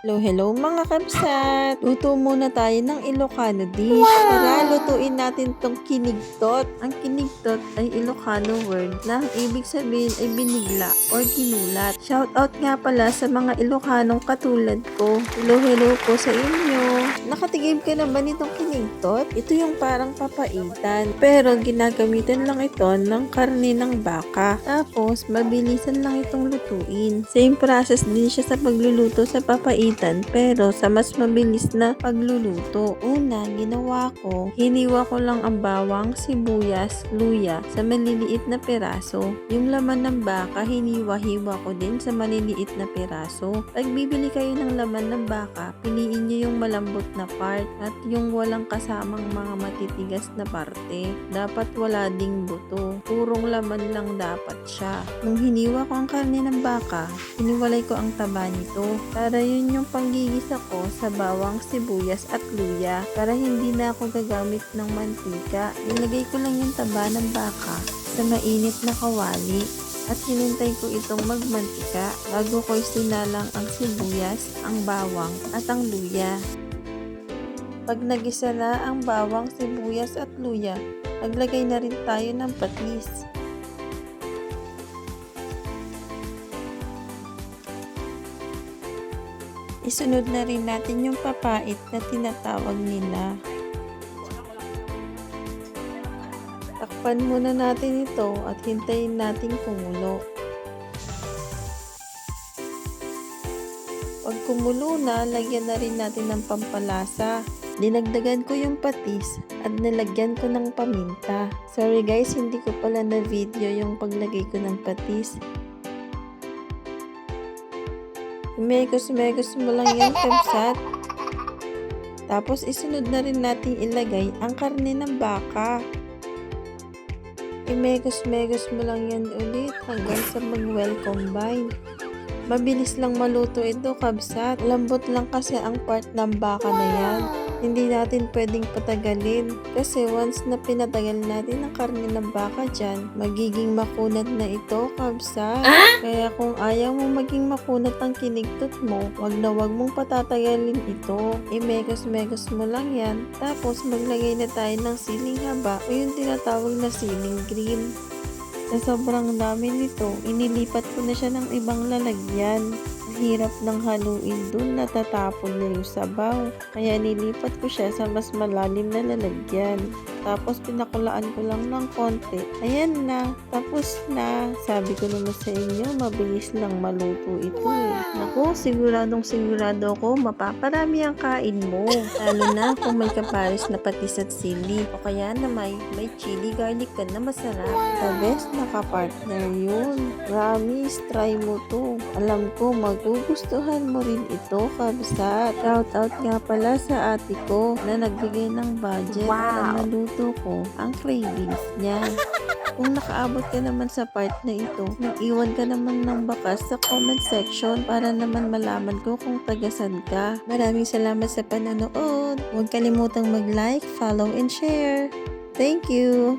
Hello, hello mga kabsat! Luto muna tayo ng Ilocano dish. Tara, lutuin natin tong kinigtot. Ang kinigtot ay Ilocano word na ibig sabihin ay binigla or ginulat. Shout out nga pala sa mga Ilocanong katulad ko. Hello, hello po sa inyo. Nakatigib ka na ba nitong kinigtot? Ito yung parang papaitan. Pero ginagamitan lang ito ng karne ng baka. Tapos, mabilisan lang itong lutuin. Same process din siya sa pagluluto sa papaitan pero sa mas mabilis na pagluluto. Una, ginawa ko, hiniwa ko lang ang bawang, sibuyas, luya sa maliliit na piraso. Yung laman ng baka, hiniwa-hiwa ko din sa maliliit na piraso. Pag bibili kayo ng laman ng baka, piliin nyo yung malambot na part at yung walang kasamang mga matitigas na parte. Dapat wala ding buto. Purong laman lang dapat siya. Nung hiniwa ko ang karne ng baka, hiniwalay ko ang taba nito. Para yun yung panggigisa ko sa bawang, sibuyas at luya para hindi na ako gagamit ng mantika. Nilagay ko lang yung taba ng baka sa mainit na kawali at hinintay ko itong magmantika bago ko isinalang ang sibuyas, ang bawang at ang luya. Pag nagisa na ang bawang, sibuyas at luya, naglagay na rin tayo ng patis. Isunod na rin natin yung papait na tinatawag nila. Takpan muna natin ito at hintayin natin kumulo. Pag kumulo na, lagyan na rin natin ng pampalasa. Dinagdagan ko yung patis at nilagyan ko ng paminta. Sorry guys, hindi ko pala na video yung paglagay ko ng patis. Mekos mo lang yan, kabsat. Tapos isunod na rin natin ilagay ang karne ng baka. Mekos mo lang yan ulit hanggang sa mag-well combine. Mabilis lang maluto ito, kabsat. Lambot lang kasi ang part ng baka na yan. Hindi natin pwedeng patagalin kasi once na pinatagal natin ang karne ng baka dyan, magiging makunat na ito, kabsat. Kaya kung ayaw mo maging makunat ang kinigtot mo, wag mong patatagalin ito. Mekos mo lang yan. Tapos maglagay na tayo ng siling haba o yung tinatawag na siling green. Sa sobrang dami nito, inilipat ko na siya ng ibang lalagyan. Hirap ng haluin dun, natatapon na yung sabaw. Kaya nilipat ko siya sa mas malalim na lalagyan. Tapos pinakulaan ko lang ng konti. Ayan na, tapos na. Sabi ko naman sa inyo, mabilis lang maluto ito eh. Naku, sigurado ko mapaparami ang kain mo. Lalo na kung may kapares na patis at sili. O kaya na may chili garlic ka na masarap. The best na kapartner yun. Promise, try mo to. Alam ko magugustuhan mo rin ito, kabsat. Shout out nga pala sa ate ko na nagbigay ng budget para maluto ko ang cravings niya. Kung nakaabot ka naman sa part na ito, mag-iwan ka naman ng bakas sa comment section para naman malaman ko kung tagasan ka. Maraming salamat sa panonood. Huwag kalimutang mag-like, follow, and share. Thank you!